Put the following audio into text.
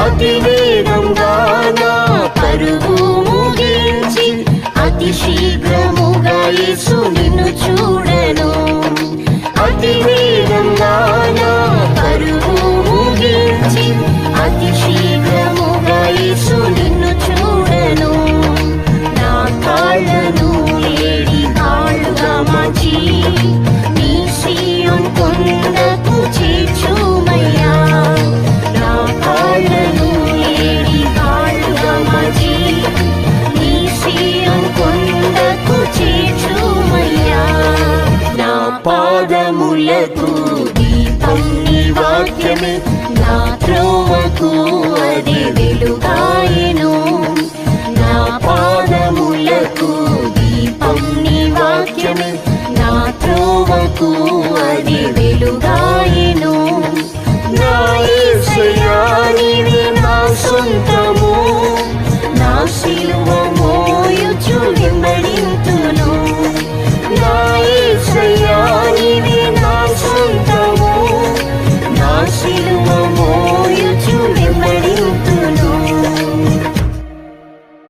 అతి వేగంగా నా పరుగు ముగించి అతి శీఘ్రముగా యేసు నిన్ను చూడెను. అతి వేగంగా నా పరుగు ముగించి అతి శీఘ్రముగా యేసు నిన్ను చూడెను. నా కాళ్ళను ఏడి కాళ్ళుగా మార్చి నీ సీయోను కొండకు చేర్చుమయ్యా. నా కాళ్ళను ఏడి కాళ్ళుగా మార్చి నీ సీయోను కొండకు చేర్చుమయ్యా. నా పాదములకు దీపం నీ వాక్యమే, నా త్రోవకు